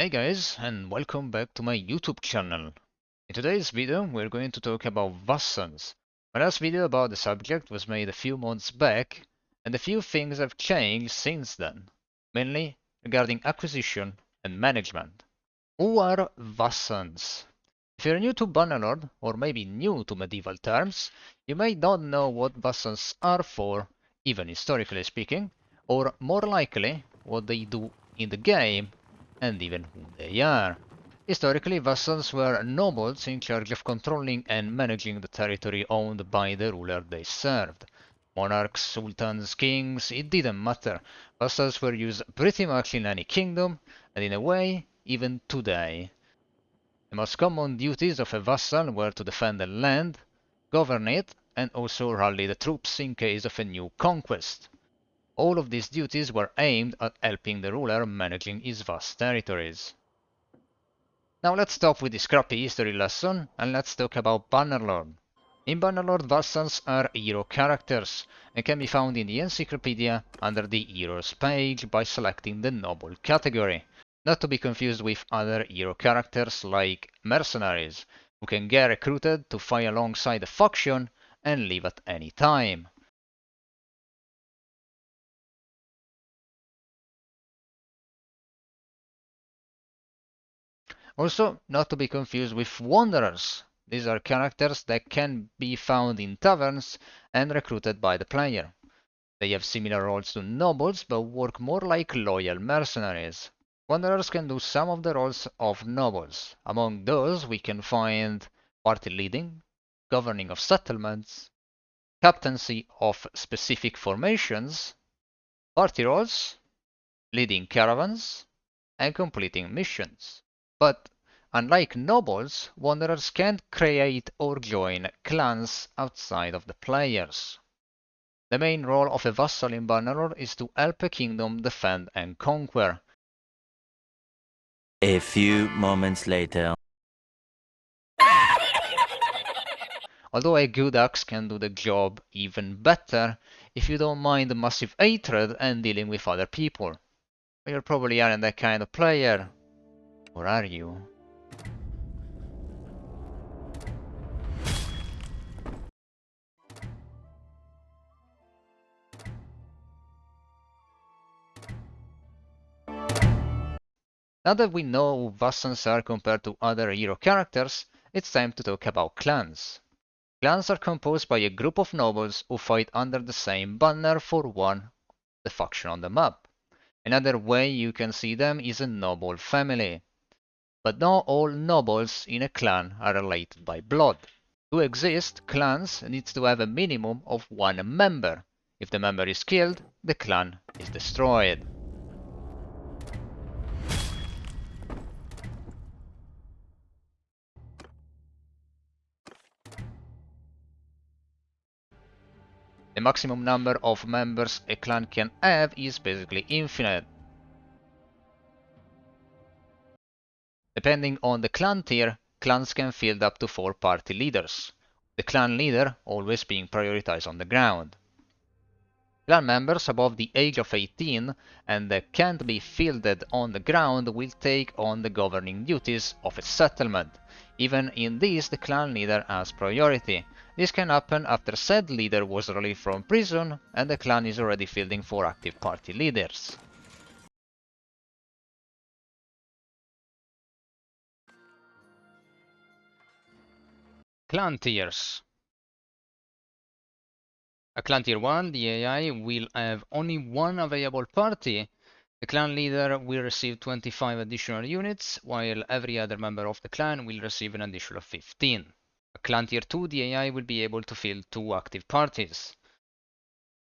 Hey guys, and welcome back to my YouTube channel. In today's video, we're going to talk about Vassals. My last video about the subject was made a few months back, and a few things have changed since then, mainly regarding acquisition and management. Who are Vassals? If you're new to Bannerlord, or maybe new to medieval terms, you may not know what Vassals are for, even historically speaking, or more likely, what they do in the game and even who they are. Historically, vassals were nobles in charge of controlling and managing the territory owned by the ruler they served. Monarchs, sultans, kings, it didn't matter. Vassals were used pretty much in any kingdom, and in a way, even today. The most common duties of a vassal were to defend the land, govern it, and also rally the troops in case of a new conquest. All of these duties were aimed at helping the ruler managing his vast territories. Now let's stop with this crappy history lesson and let's talk about Bannerlord. In Bannerlord, vassals are hero characters and can be found in the encyclopedia under the heroes page by selecting the noble category, not to be confused with other hero characters like mercenaries, who can get recruited to fight alongside a faction and leave at any time. Also, not to be confused with wanderers. These are characters that can be found in taverns and recruited by the player. They have similar roles to nobles, but work more like loyal mercenaries. Wanderers can do some of the roles of nobles. Among those, we can find party leading, governing of settlements, captaincy of specific formations, party roles, leading caravans, and completing missions. But unlike nobles, wanderers can't create or join clans outside of the players. The main role of a vassal in Bannerlord is to help a kingdom defend and conquer. A few moments later. Although a good axe can do the job even better if you don't mind massive hatred and dealing with other people. You probably aren't that kind of player. Or are you? Now that we know who vassals are compared to other hero characters, it's time to talk about clans. Clans are composed by a group of nobles who fight under the same banner for the faction on the map. Another way you can see them is a noble family. But not all nobles in a clan are related by blood. To exist, clans need to have a minimum of one member. If the member is killed, the clan is destroyed. The maximum number of members a clan can have is basically infinite. Depending on the clan tier, clans can field up to 4 party leaders, the clan leader always being prioritized on the ground. Clan members above the age of 18 and that can't be fielded on the ground will take on the governing duties of a settlement. Even in this, the clan leader has priority. This can happen after said leader was released from prison and the clan is already fielding 4 active party leaders. Clan tiers. At Clan Tier 1, the AI will have only one available party. The clan leader will receive 25 additional units, while every other member of the clan will receive an additional 15. At Clan Tier 2, the AI will be able to field 2 active parties.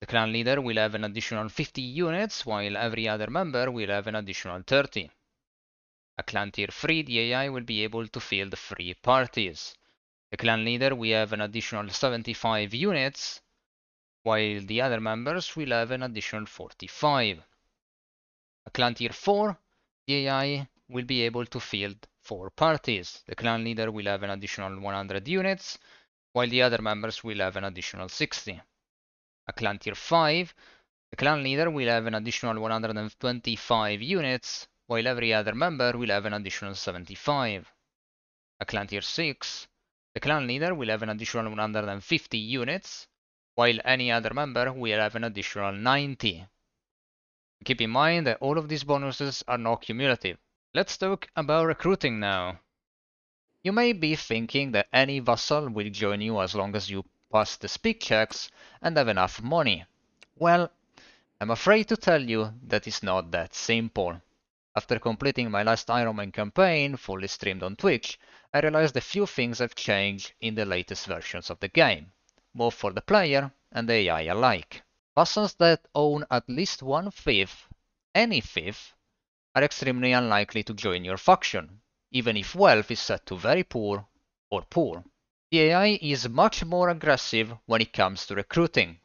The clan leader will have an additional 50 units, while every other member will have an additional 30. At Clan Tier 3, the AI will be able to field 3 parties. The clan leader will have an additional 75 units, while the other members will have an additional 45. At Clan Tier 4, the AI will be able to field 4 parties. The clan leader will have an additional 100 units, while the other members will have an additional 60. At Clan Tier 5, the clan leader will have an additional 125 units, while every other member will have an additional 75. A clan tier 6, the clan leader will have an additional 150 units, while any other member will have an additional 90. Keep in mind that all of these bonuses are not cumulative. Let's talk about recruiting now. You may be thinking that any vassal will join you as long as you pass the speak checks and have enough money. Well, I'm afraid to tell you that it's not that simple. After completing my last Ironman campaign, fully streamed on Twitch, I realized a few things have changed in the latest versions of the game, both for the player and the AI alike. Vassals that own at least one fief, any fief, are extremely unlikely to join your faction, even if wealth is set to very poor or poor. The AI is much more aggressive when it comes to recruiting.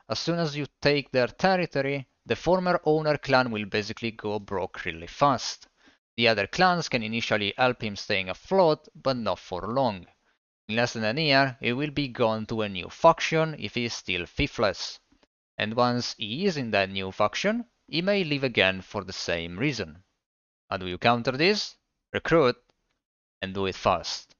As soon as you take their territory, the former owner clan will basically go broke really fast. The other clans can initially help him staying afloat, but not for long. In less than a year, he will be gone to a new faction if he is still fiefless. And once he is in that new faction, he may leave again for the same reason. How do you counter this? Recruit, and do it fast.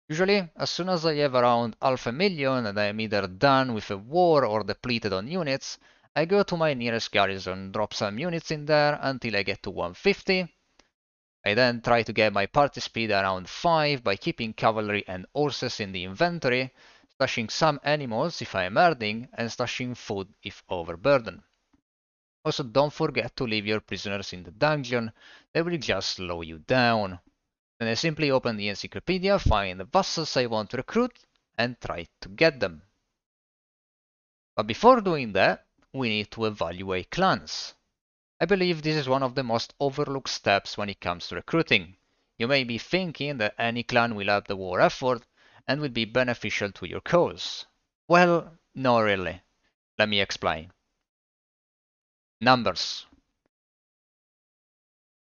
Usually, as soon as I have around half a million and I am either done with a war or depleted on units, I go to my nearest garrison, drop some units in there until I get to 150. I then try to get my party speed around 5 by keeping cavalry and horses in the inventory, stashing some animals if I am herding, and stashing food if overburdened. Also, don't forget to leave your prisoners in the dungeon, they will just slow you down. Then I simply open the encyclopedia, find the vassals I want to recruit, and try to get them. But before doing that, we need to evaluate clans. I believe this is one of the most overlooked steps when it comes to recruiting. You may be thinking that any clan will help the war effort and will be beneficial to your cause. Well, not really. Let me explain. Numbers.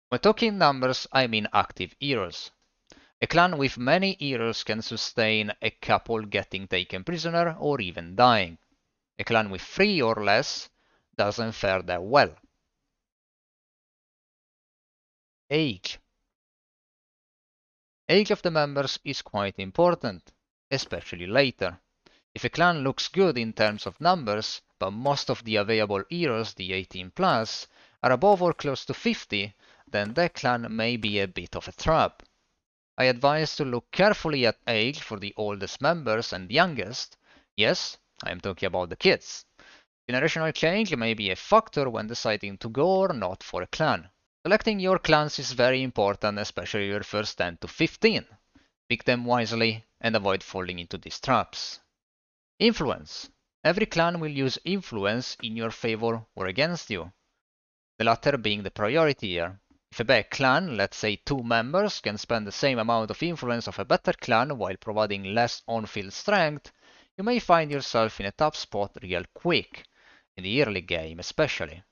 When talking numbers, I mean active heroes. A clan with many heroes can sustain a couple getting taken prisoner or even dying. A clan with 3 or less doesn't fare that well. Age. Age of the members is quite important, especially later. If a clan looks good in terms of numbers, but most of the available heroes, the 18 plus, are above or close to 50, then that clan may be a bit of a trap. I advise to look carefully at age for the oldest members and youngest. Yes, I am talking about the kids. Generational change may be a factor when deciding to go or not for a clan. Selecting your clans is very important, especially your first 10 to 15. Pick them wisely and avoid falling into these traps. Influence. Every clan will use influence in your favor or against you, the latter being the priority here. If a bad clan, let's say 2 members, can spend the same amount of influence of a better clan while providing less on-field strength, you may find yourself in a tough spot real quick, in the early game especially.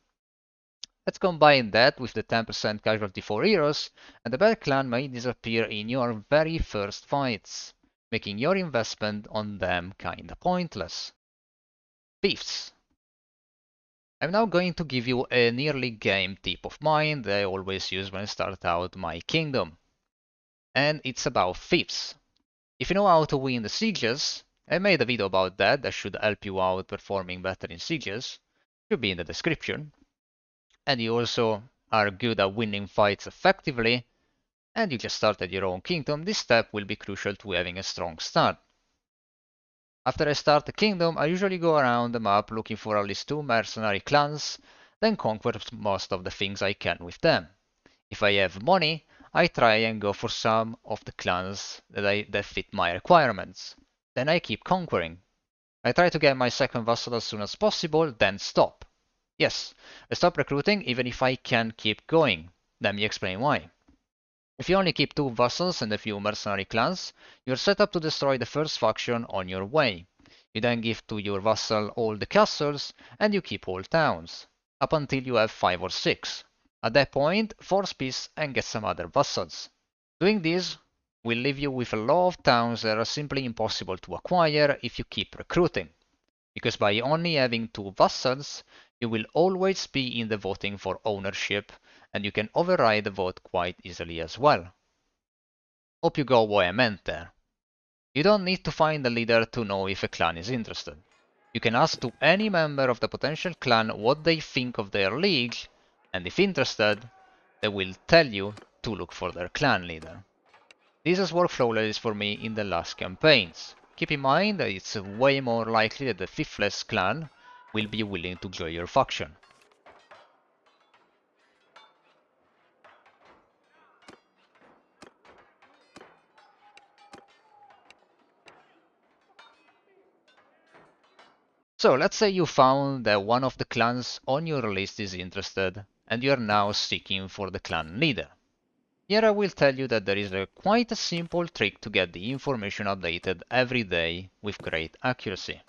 Let's combine that with the 10% casualty for heroes, and the bad clan may disappear in your very first fights, making your investment on them kinda pointless. Fiefs. I'm now going to give you an early game tip of mine that I always use when I start out my kingdom. And it's about fiefs. If you know how to win the sieges, I made a video about that should help you out performing better in sieges, should be in the description. And you also are good at winning fights effectively, and you just started your own kingdom, this step will be crucial to having a strong start. After I start a kingdom, I usually go around the map looking for at least 2 mercenary clans, then conquer most of the things I can with them. If I have money, I try and go for some of the clans that fit my requirements. Then I keep conquering. I try to get my second vassal as soon as possible, then stop. Yes, I stop recruiting even if I can keep going. Let me explain why. If you only keep 2 vassals and a few mercenary clans, you're set up to destroy the first faction on your way. You then give to your vassal all the castles, and you keep all towns, up until you have 5 or 6. At that point, force peace and get some other vassals. Doing this will leave you with a lot of towns that are simply impossible to acquire if you keep recruiting. Because by only having 2 vassals, You will always be in the voting for ownership, and you can override the vote quite easily as well. Hope you got what I meant there. You don't need to find a leader to know if a clan is interested. You can ask to any member of the potential clan what they think of their league, and if interested, they will tell you to look for their clan leader. This has worked flawlessly for me in the last campaigns. Keep in mind that it's way more likely that the Fifless clan will be willing to join your faction. So let's say you found that one of the clans on your list is interested, and you are now seeking for the clan leader. Here I will tell you that there is quite a simple trick to get the information updated every day with great accuracy.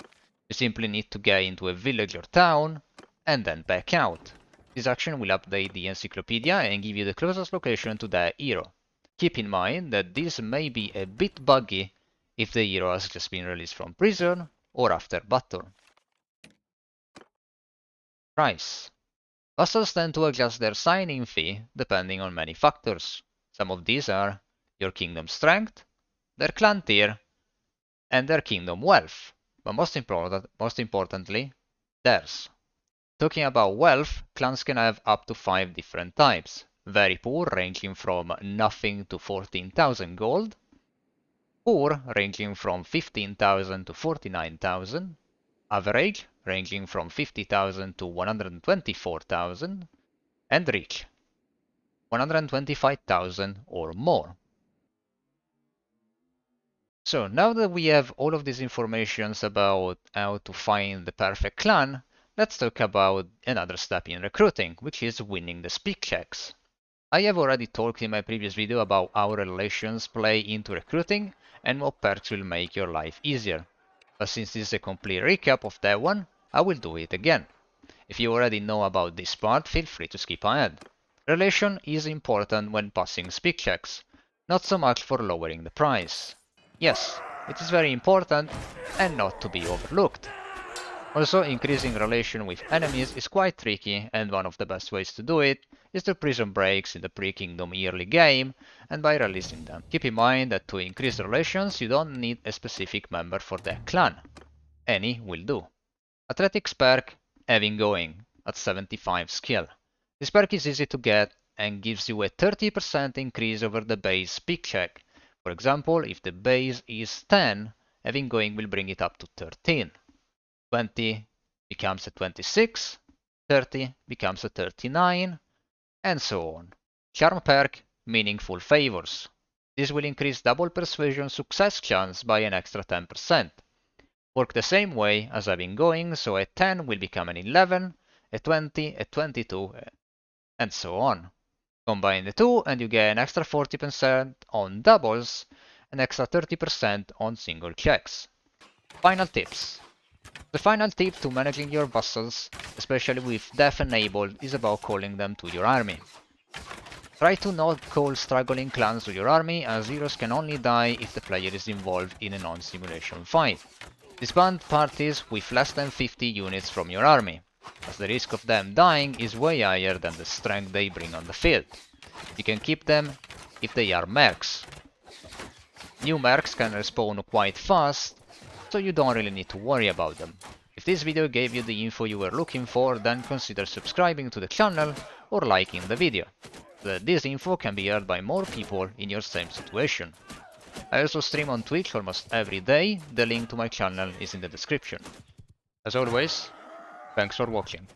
You simply need to get into a village or town, and then back out. This action will update the encyclopedia and give you the closest location to that hero. Keep in mind that this may be a bit buggy if the hero has just been released from prison or after battle. Price. Vassals tend to adjust their signing fee depending on many factors. Some of these are your kingdom strength, their clan tier, and their kingdom wealth, but most importantly, theirs. Talking about wealth, clans can have up to 5 different types. Very poor, ranging from nothing to 14,000 gold. Poor, ranging from 15,000 to 49,000. Average, ranging from 50,000 to 124,000. And rich, 125,000 or more. So now that we have all of these informations about how to find the perfect clan, let's talk about another step in recruiting, which is winning the speak checks. I have already talked in my previous video about how relations play into recruiting and what perks will make your life easier. But since this is a complete recap of that one, I will do it again. If you already know about this part, feel free to skip ahead. Relation is important when passing speak checks, not so much for lowering the price. Yes, it is very important and not to be overlooked. Also, increasing relation with enemies is quite tricky, and one of the best ways to do it is to prison breaks in the pre-kingdom yearly game and by releasing them. Keep in mind that to increase relations you don't need a specific member for their clan. Any will do. Athletics perk, having going, at 75 skill. This perk is easy to get and gives you a 30% increase over the base speak check. For example, if the base is 10, having going will bring it up to 13. 20 becomes a 26, 30 becomes a 39, and so on. Charm perk, meaningful favors. This will increase double persuasion success chance by an extra 10%. Work the same way as having going, so a 10 will become an 11, a 20, a 22, and so on. Combine the two and you get an extra 40% on doubles, an extra 30% on single checks. Final tips. The final tip to managing your vassals, especially with death enabled, is about calling them to your army. Try to not call struggling clans to your army, as heroes can only die if the player is involved in a non-simulation fight. Disband parties with less than 50 units from your army, as the risk of them dying is way higher than the strength they bring on the field. You can keep them if they are mercs. New mercs can respawn quite fast, so you don't really need to worry about them. If this video gave you the info you were looking for, then consider subscribing to the channel or liking the video, so that this info can be heard by more people in your same situation. I also stream on Twitch almost every day, the link to my channel is in the description. As always, thanks for watching.